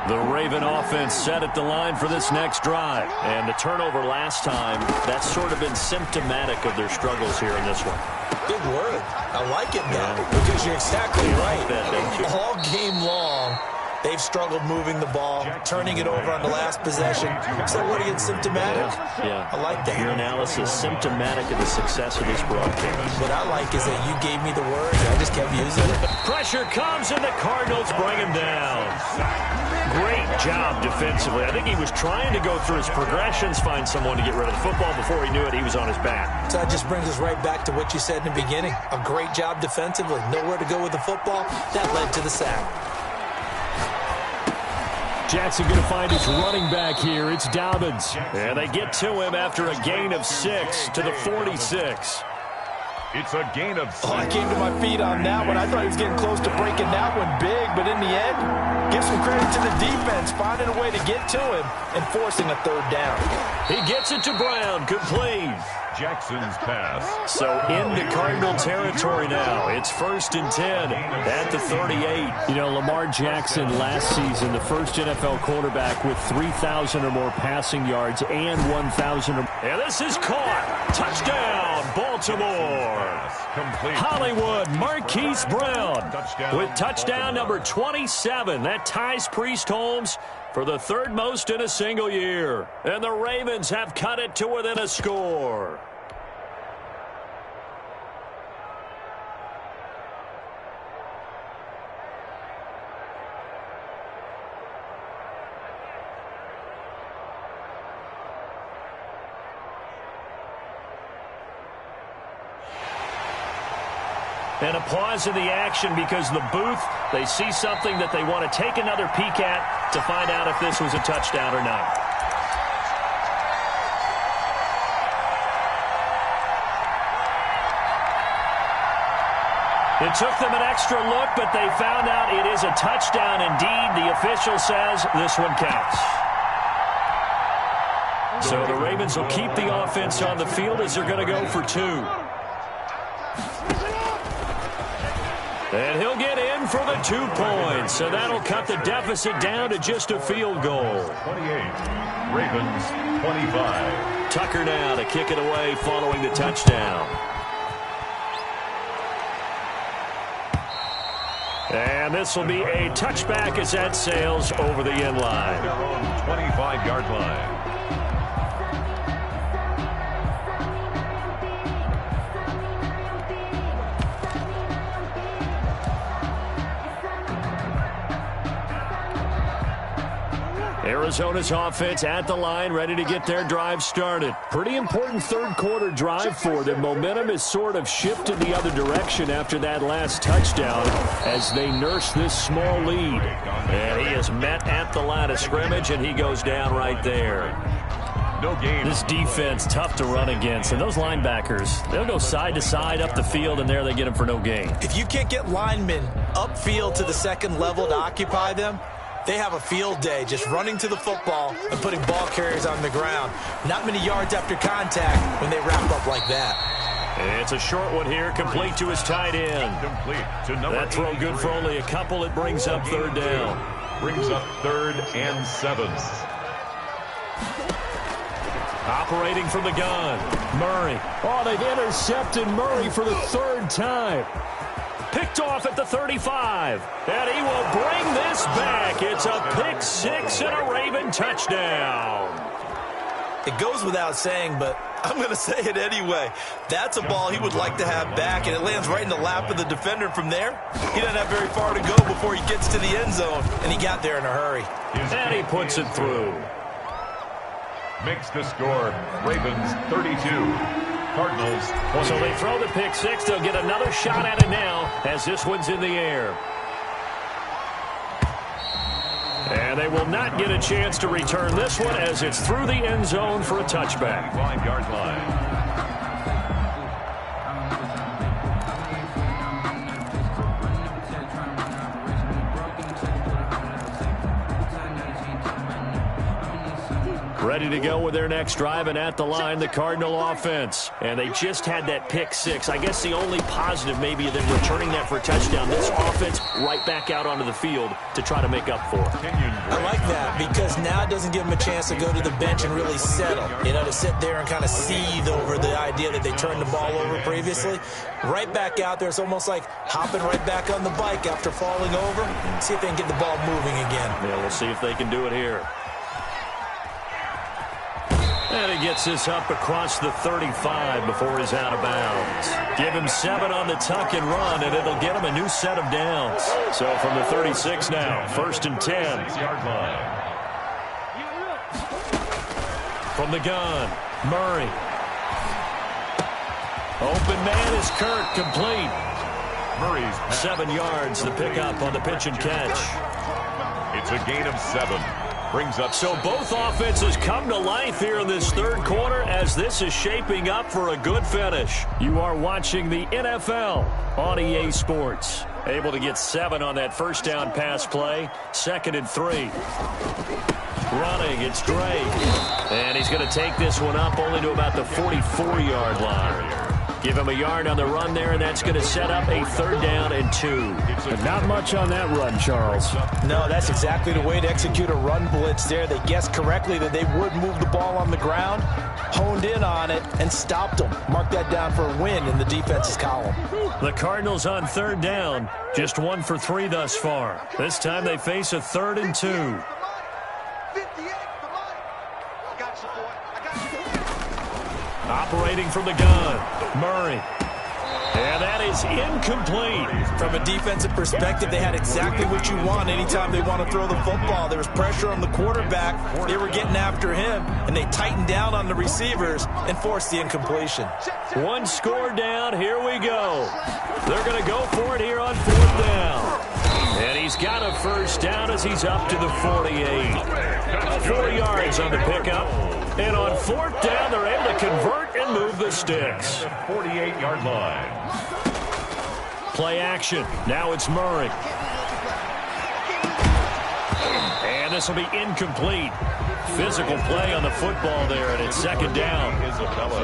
The Raven offense set at the line for this next drive. And the turnover last time, that's sort of been symptomatic of their struggles here in this one. Big word. I like it, though, because you're exactly right. Like that, don't you? All game long, they've struggled moving the ball, turning it over on the last possession. So what are you, symptomatic? Yeah. I like that. Your analysis symptomatic of the success of this broadcast. What I like is that you gave me the words, and I just kept using it. Pressure comes, and the Cardinals bring him down. Great job defensively. I think he was trying to go through his progressions, find someone to get rid of the football. Before he knew it, he was on his back. So that just brings us right back to what you said in the beginning. A great job defensively. Nowhere to go with the football. That led to the sack. Jackson going to find his running back here. It's Dobbins. And they get to him after a gain of 6 to the 46. It's a gain of 6. Oh, I came to my feet on that one. I thought he was getting close to breaking that one big, but in the end, give some credit to the defense, finding a way to get to him and forcing a third down. He gets it to Brown, complete. Jackson's pass. So into Cardinal territory now. It's first and 10 at the 38. You know, Lamar Jackson last season, the first NFL quarterback with 3,000 or more passing yards and 1,000 or more. And this is caught. Touchdown, Baltimore. Complete. Hollywood, Marquise Brown Touchdown, with touchdown Baltimore. number 27. That ties Priest Holmes for the third most in a single year. And the Ravens have cut it to within a score. And a pause in the action because the booth, they see something that they want to take another peek at to find out if this was a touchdown or not. It took them an extra look, but they found out it is a touchdown indeed. The official says this one counts. So the Ravens will keep the offense on the field as they're going to go for 2. And he'll get in for the 2 points. So that'll cut the deficit down to just a field goal. 28. Ravens 25. Tucker now to kick it away following the touchdown. And this will be a touchback as that sails over the end line. Their own 25-yard line. Arizona's offense at the line, ready to get their drive started. Pretty important third quarter drive for them. Momentum has sort of shifted the other direction after that last touchdown as they nurse this small lead. And he is met at the line of scrimmage, and he goes down right there. No gain. This defense tough to run against, and those linebackers, they'll go side to side up the field, and there they get them for no gain. If you can't get linemen upfield to the second level to occupy them, they have a field day just running to the football and putting ball carriers on the ground. Not many yards after contact when they wrap up like that. It's a short one here, complete to his tight end. Complete to number That throw good for only a couple. It brings up third down. Brings up 3rd and 7. Operating from the gun, Murray. Oh, they've intercepted Murray for the 3rd time. Picked off at the 35, and he will bring this back. It's a pick 6 and a Raven touchdown. It goes without saying, but I'm going to say it anyway. That's a ball he would like to have back, and it lands right in the lap of the defender from there. He doesn't have very far to go before he gets to the end zone, and he got there in a hurry. And he puts it through. Makes the score Ravens 32, Cardinals 20. So they throw the pick 6. They'll get another shot at it now as this one's in the air. And they will not get a chance to return this one as it's through the end zone for a touchback. 5-yard line. Ready to go with their next drive, and at the line, the Cardinal offense. And they just had that pick 6. I guess the only positive maybe than returning that for a touchdown. This offense right back out onto the field to try to make up for it. I like that because now it doesn't give them a chance to go to the bench and really settle. You know, to sit there and kind of seethe over the idea that they turned the ball over previously. Right back out there, it's almost like hopping right back on the bike after falling over. See if they can get the ball moving again. Yeah, we'll see if they can do it here. And he gets this up across the 35 before he's out of bounds. Give him 7 on the tuck and run, and it'll get him a new set of downs. So from the 36 now, 1st and 10. 6-yard line. From the gun, Murray. Open man is Kirk, complete. Murray's pass. 7 yards, the pickup on the pitch and catch. It's a gain of 7. Brings up. So both offenses come to life here in this 3rd quarter as this is shaping up for a good finish. You are watching the NFL on EA Sports. Able to get 7 on that 1st down pass play. 2nd and 3. Running, it's Drake. And he's going to take this one up only to about the 44-yard line. Give him a yard on the run there, and that's going to set up a 3rd down and 2. But not much on that run, Charles. No, that's exactly the way to execute a run blitz there. They guessed correctly that they would move the ball on the ground, honed in on it, and stopped them. Mark that down for a win in the defense's column. The Cardinals on 3rd down, just 1 for 3 thus far. This time they face a 3rd and 2. Operating from the gun, Murray. And that is incomplete. From a defensive perspective, they had exactly what you want anytime they want to throw the football. There was pressure on the quarterback. They were getting after him, and they tightened down on the receivers and forced the incompletion. 1 score down. Here we go. They're going to go for it here on 4th down. And he's got a 1st down as he's up to the 48. 4 yards on the pickup. And on 4th down, they're able to convert and move the sticks. 48-yard line. Play action. Now it's Murray. And this will be incomplete. Physical play on the football there, and it's 2nd down.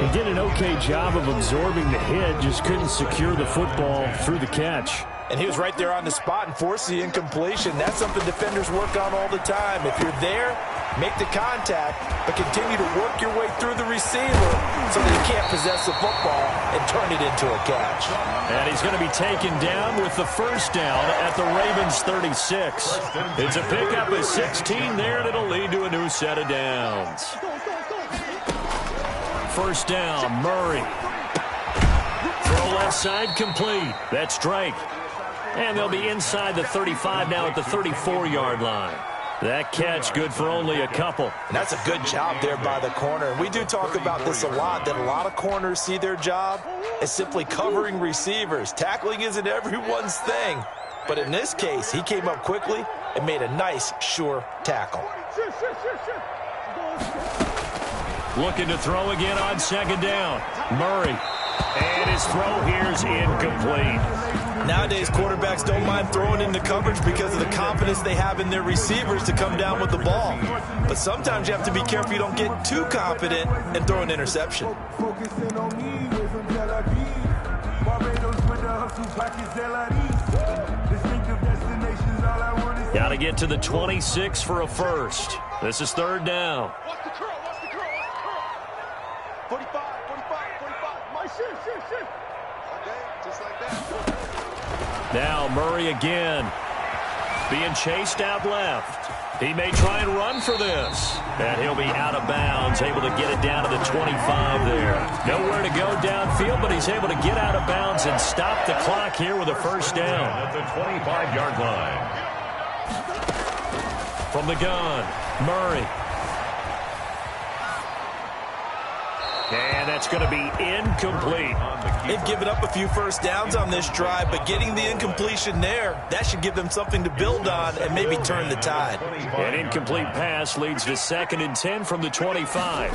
He did an okay job of absorbing the hit, just couldn't secure the football through the catch. And he was right there on the spot and forced the incompletion. That's something defenders work on all the time. If you're there, make the contact, but continue to work your way through the receiver so that he can't possess the football and turn it into a catch. And he's going to be taken down with the 1st down at the Ravens 36. It's a pickup of 16 there, and it'll lead to a new set of downs. 1st down, Murray. Throw left side complete. That's Drake. And they'll be inside the 35 now at the 34-yard line. That catch good for only a couple. And that's a good job there by the corner. And we do talk about this a lot, that a lot of corners see their job as simply covering receivers. Tackling isn't everyone's thing. But in this case, he came up quickly and made a nice, sure tackle. Looking to throw again on second down. Murray. And his throw here is incomplete. Nowadays, quarterbacks don't mind throwing into coverage because of the confidence they have in their receivers to come down with the ball. But sometimes you have to be careful you don't get too confident and throw an interception. Got to get to the 26 for a first. This is third down. 45. My shift. Okay, just like that. Now Murray again. Being chased out left. He may try and run for this. And he'll be out of bounds, able to get it down to the 25 there. Nowhere to go downfield, but he's able to get out of bounds and stop the clock here with a first down. At the 25-yard line. From the gun, Murray. And that's going to be incomplete. They've given up a few first downs on this drive, but getting the incompletion there, that should give them something to build on and maybe turn the tide. An incomplete pass leads to 2nd and 10 from the 25.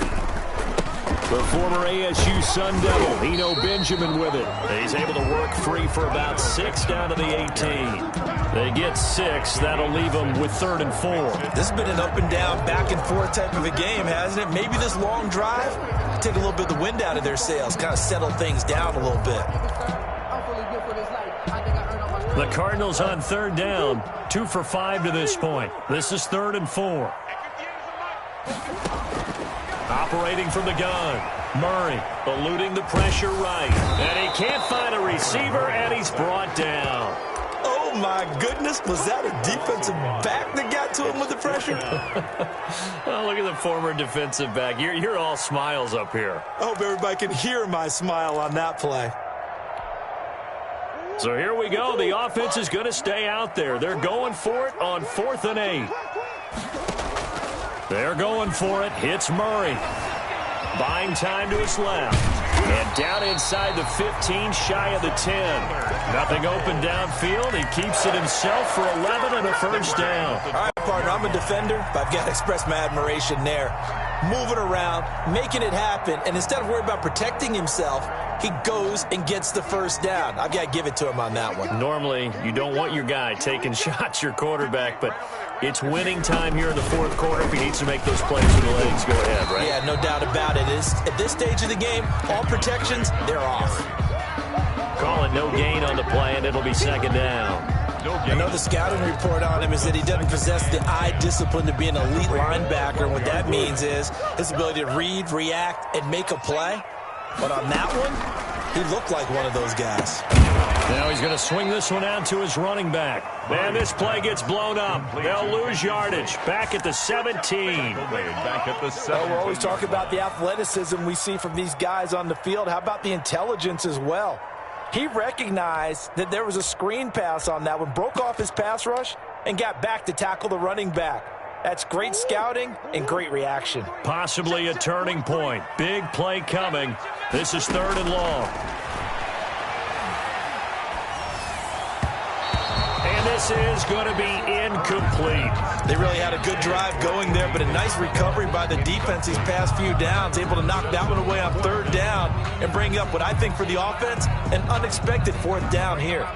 The former ASU Sun Devil, Eno Benjamin with it. He's able to work free for about 6 down to the 18. They get 6. That'll leave them with 3rd and 4. This has been an up and down, back and forth type of a game, hasn't it? Maybe this long drive take a little bit of the wind out of their sails, kind of settle things down a little bit. The Cardinals on 3rd down, 2 for 5 to this point. This is 3rd and 4. Operating from the gun, Murray eluding the pressure right. And he can't find a receiver, and he's brought down. Oh, my goodness. Was that a defensive back that got to him with the pressure? Oh, look at the former defensive back. You're all smiles up here. I hope everybody can hear my smile on that play. So here we go. The offense is going to stay out there. They're going for it on 4th and 8. They're going for it. Hits Murray. Buying time to his left. And down inside the 15, shy of the 10. Nothing open downfield. He keeps it himself for 11 and a first down. All right, partner, I'm a defender, but I've got to express my admiration there. Moving around, making it happen, and instead of worrying about protecting himself, he goes and gets the first down. I've got to give it to him on that one. Normally, you don't want your guy taking shots, your quarterback, but it's winning time here in the 4th quarter. If he needs to make those plays with the legs, go ahead, right? Yeah, no doubt about it. At this stage of the game, all protections, they're off. Calling no gain on the play, and it'll be 2nd down. I know the scouting report on him is that he doesn't possess the eye discipline to be an elite linebacker. What that means is his ability to read, react, and make a play. But on that one, he looked like one of those guys. Now he's going to swing this one out to his running back. And this play gets blown up. They'll lose yardage. Back at the 17. Back at the 17. We're always talking about the athleticism we see from these guys on the field. How about the intelligence as well? He recognized that there was a screen pass on that one, broke off his pass rush, and got back to tackle the running back. That's great scouting and great reaction. Possibly a turning point. Big play coming. This is 3rd and long. And this is going to be incomplete. They really had a good drive going there, but a nice recovery by the defense these past few downs, able to knock that one away on 3rd down and bring up what I think for the offense, an unexpected 4th down here.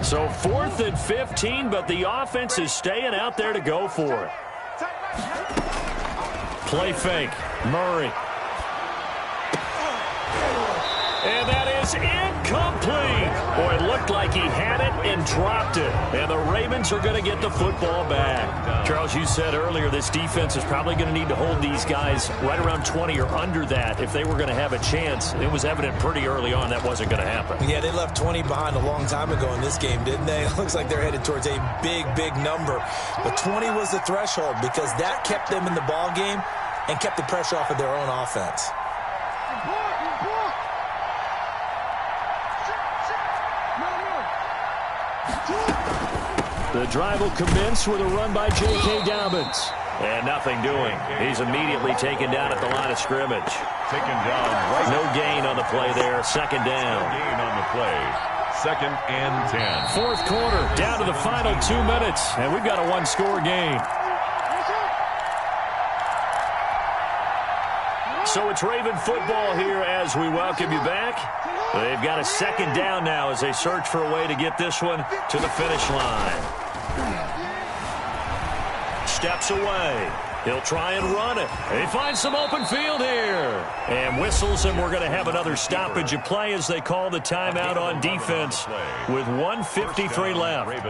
So 4th and 15, but the offense is staying out there to go for it. Play fake. Murray. And that is incomplete. Boy, it looked like he had it and dropped it. And the Ravens are going to get the football back. Charles, you said earlier this defense is probably going to need to hold these guys right around 20 or under that if they were going to have a chance. It was evident pretty early on that wasn't going to happen. Yeah, they left 20 behind a long time ago in this game, didn't they? It looks like they're headed towards a big, big number. But 20 was the threshold because that kept them in the ball game and kept the pressure off of their own offense. The drive will commence with a run by J.K. Dobbins. And nothing doing. He's immediately taken down at the line of scrimmage. Taken down. Right. No gain on the play there. 2nd down. No gain on the play. 2nd and 10. 4th quarter, down to the final 2 minutes. And we've got a 1-score game. So it's Raven football here as we welcome you back. They've got a second down now as they search for a way to get this one to the finish line. Steps away. He'll try and run it. They find some open field here. And whistles, and we're going to have another stoppage of play as they call the timeout on defense with 1:53 left.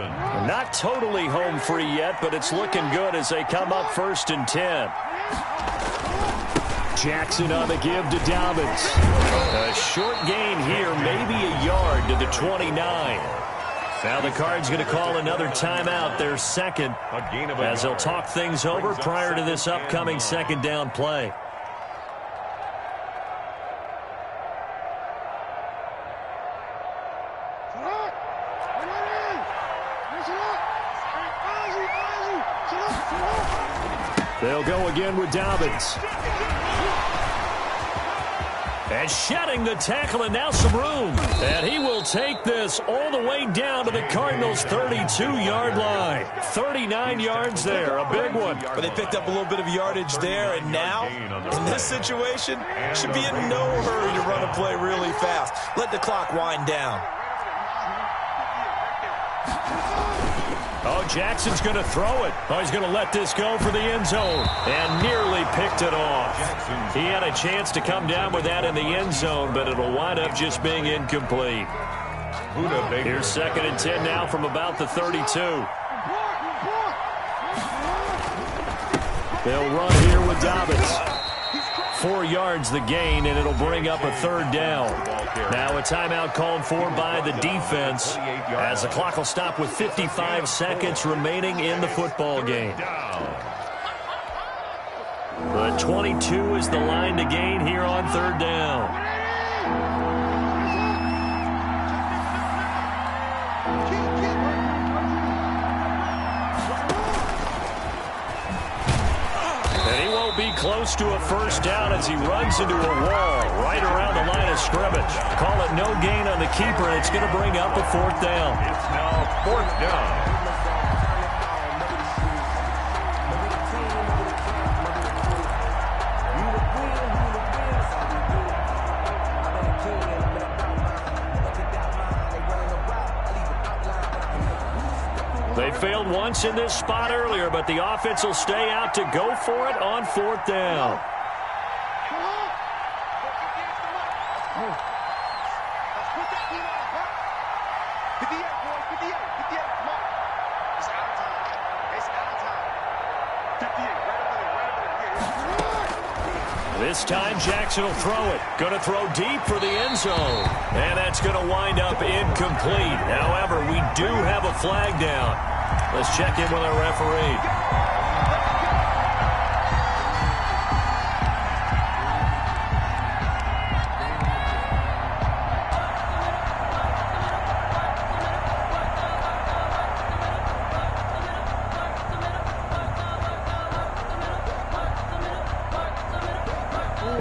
Not totally home free yet, but it's looking good as they come up 1st and 10. Jackson on the give to Dobbins. A short gain here, maybe a yard to the 29. Now the Cards going to call another timeout, their second, as they'll talk things over prior to this upcoming second down play. They'll go again with Dobbins. And shedding the tackle, and now some room. And he will take this all the way down to the Cardinals' 32-yard line. 39 yards there, a big one. But they picked up a little bit of yardage there, and now, in this situation, should be in no hurry to run a play really fast. Let the clock wind down. Oh, Jackson's going to throw it. Oh, he's going to let this go for the end zone. And nearly picked it off. He had a chance to come down with that in the end zone, but it'll wind up just being incomplete. Here's 2nd and 10 now from about the 32. They'll run here with Dobbins. 4 yards the gain, and it'll bring up a 3rd down. Now a timeout called for by the defense as the clock will stop with 55 seconds remaining in the football game. But 22 is the line to gain here on 3rd down. Be close to a 1st down as he runs into a wall right around the line of scrimmage. Call it no gain on the keeper, and it's going to bring up a 4th down. It's now 4th down. They failed once in this spot earlier, but the offense will stay out to go for it on 4th down. This time Jackson will throw it. Going to throw deep for the end zone. And that's going to wind up incomplete. However, we do have a flag down. Let's check in with our referee.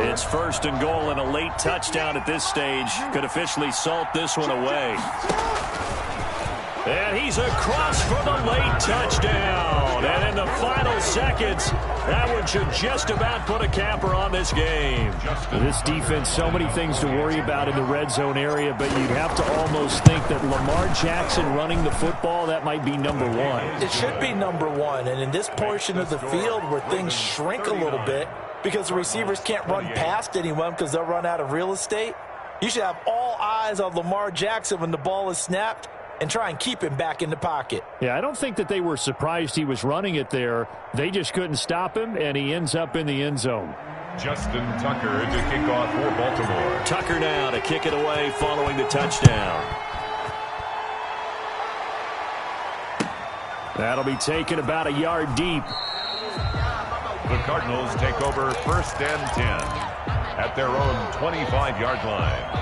It's 1st and goal, and a late touchdown at this stage could officially salt this one away. And he's across for the late touchdown. And in the final seconds, that one should just about put a capper on this game. This defense, so many things to worry about in the red zone area, but you'd have to almost think that Lamar Jackson running the football, that might be number one. It should be number one, and in this portion of the field where things shrink a little bit, because the receivers can't run past anyone because they'll run out of real estate, you should have all eyes on Lamar Jackson when the ball is snapped and try and keep him back in the pocket. Yeah, I don't think that they were surprised he was running it there. They just couldn't stop him, and he ends up in the end zone. Justin Tucker to kick off for Baltimore. Tucker now to kick it away following the touchdown. That'll be taken about a yard deep. The Cardinals take over 1st and 10 at their own 25-yard line.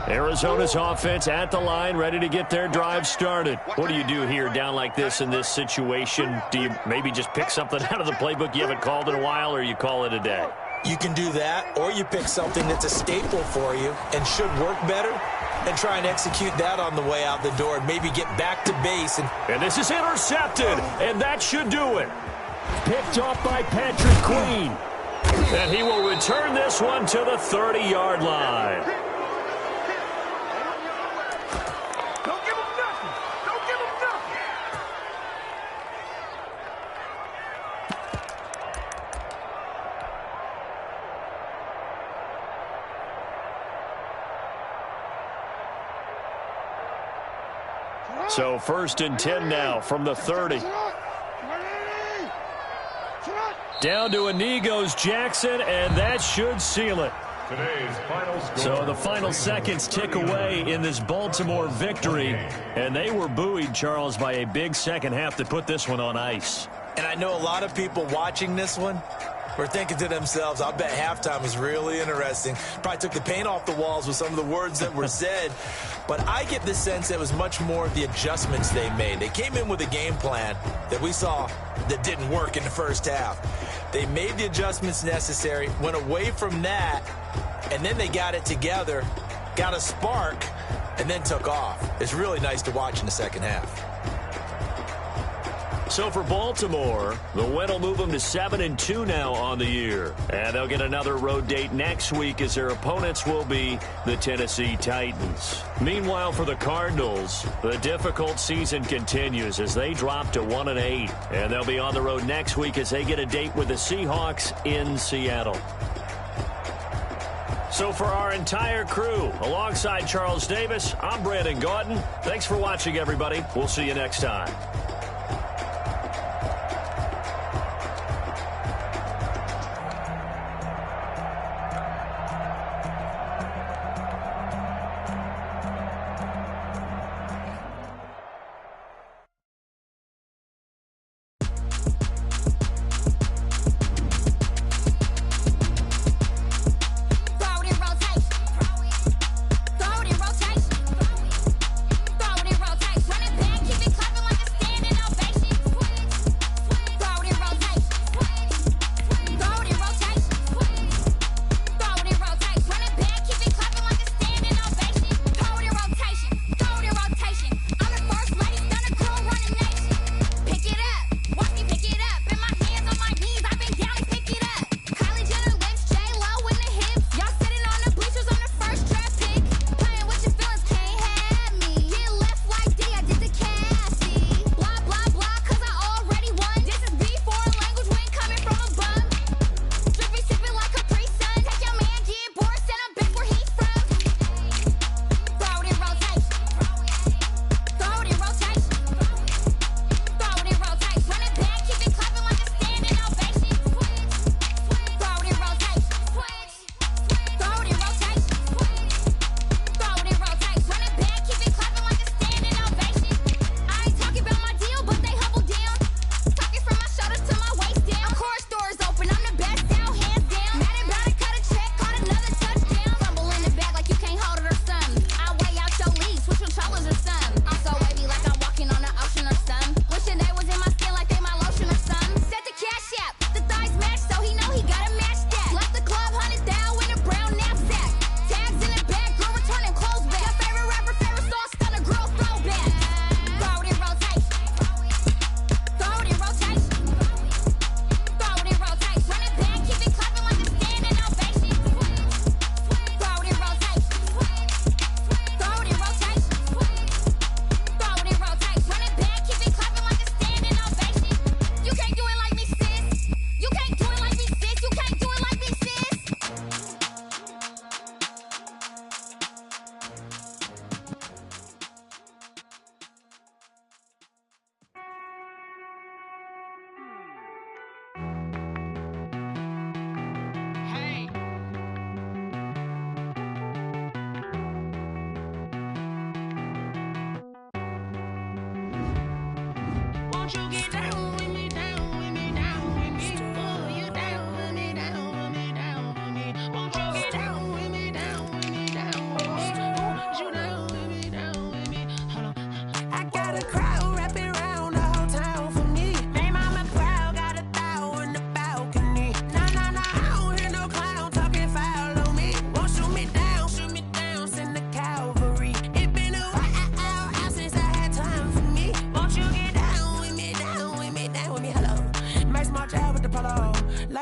Arizona's offense at the line, ready to get their drive started. What do you do here down like this in this situation? Do you maybe just pick something out of the playbook you haven't called in a while, or you call it a day? You can do that, or you pick something that's a staple for you and should work better. and try and execute that on the way out the door and maybe get back to base. And this is intercepted, and that should do it. Picked off by Patrick Queen. And he will return this one to the 30-yard line. Don't give him nothing. Don't give him nothing. So 1st and 10 now from the 30. Down to Inigos Jackson, and that should seal it. Today's final score. So the final seconds tick away in this Baltimore victory, and they were buoyed, Charles, by a big second half to put this one on ice. And I know a lot of people watching this one were thinking to themselves, I bet halftime was really interesting. Probably took the paint off the walls with some of the words that were said. But I get the sense it was much more of the adjustments they made. They came in with a game plan that we saw that didn't work in the first half. They made the adjustments necessary, went away from that, and then they got it together, got a spark, and then took off. It's really nice to watch in the second half. So for Baltimore, the win will move them to 7-2 now on the year. And they'll get another road date next week as their opponents will be the Tennessee Titans. Meanwhile, for the Cardinals, the difficult season continues as they drop to 1-8. And they'll be on the road next week as they get a date with the Seahawks in Seattle. So for our entire crew, alongside Charles Davis, I'm Brandon Gaudin. Thanks for watching, everybody. We'll see you next time.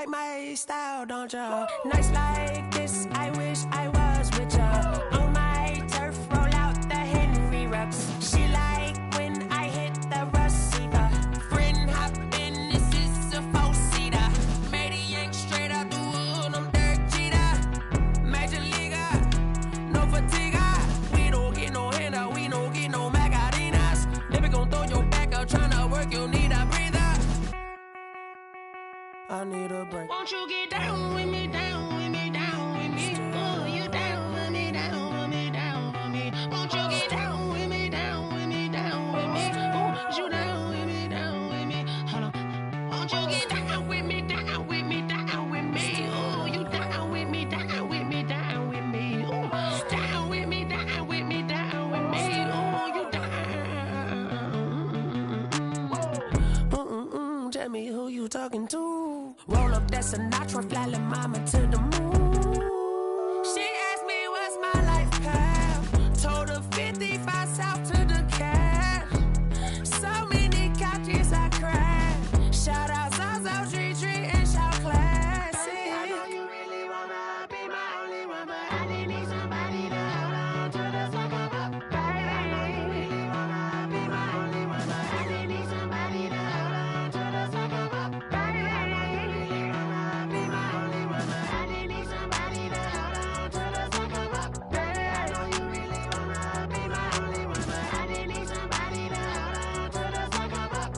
like my style, don't ya? Nights like this, I wish I was with ya. On my turf, roll out the Henry rocks. She like when I hit the receiver. Friend hop in, this is a four-seater. Made a yank straight out the wood, I'm Derek Jeter. Major leaguer, no fatigue. We don't get no handout, we don't get no Macarinas. Never gon' throw your back out, tryna work, you need a breather. I need a break. Won't you get down with me, down with me, down with me? Oh, you down with me, down with me, down with me. Won't you get down with me, down with me, down with me? Oh, you down with me, down with me? Hold on. Won't you get down with me, down with me, down with me? Oh, you down with me, down with me, down with me? Oh, down with me, down with me, down with me? Oh, you down. Tell me who you talking to. Roll up that Sinatra, fly la mama to the moon. She asked me what's my life path. Told her 55 south to the cash. So many couches I crashed. Shout out Zazo, Tree, and shout classic. I know you really wanna be my only one, but I didn't need somebody to hold on to the sucker up. Baby, I know you really wanna be my only one, but I didn't need somebody to hold on to the sucker up. Baby, I know you really wanna be my only one, but I didn't need somebody to hold on to the sucker up. Baby, I know you really wanna be my only one, but I didn't need somebody to hold on to the sucker up.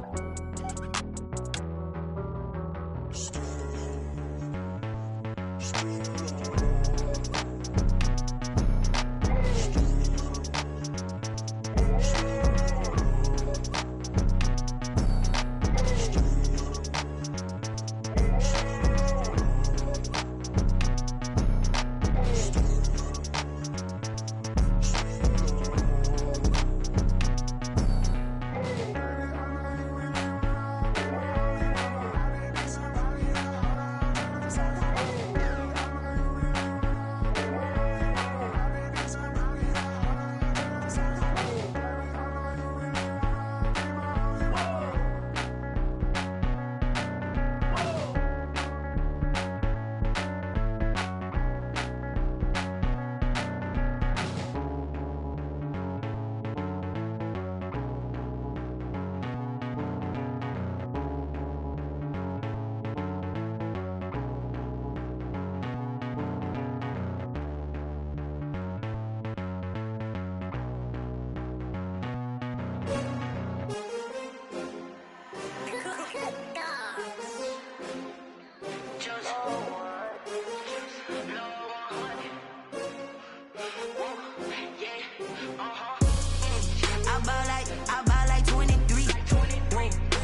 I buy like 23.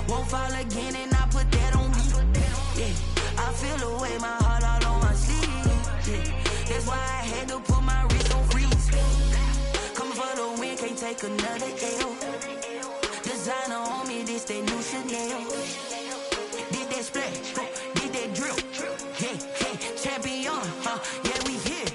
Won't fall again and I put that on me. Yeah, I feel the way, my heart all on my sleeve. Yeah, that's why I had to put my wrist on freeze. Coming for the win, can't take another L. Designer on me, this that new Chanel. Did that splash, did that drill. Yeah, champion, yeah, we here.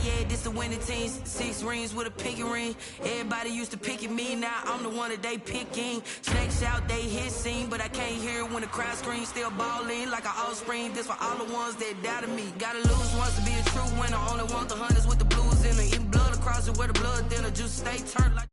Yeah, this the winning teams. 6 rings with a pinky ring. Everybody used to pick at me, now I'm the one that they picking. Snakes out, they hit scene, but I can't hear it when the crowd screams. Still ballin' like an offspring. This for all the ones that doubted me. Gotta lose once to be a true winner. Only want the hunters with the blues in it. Eating blood across it where the blood thinner. Juice stay turned like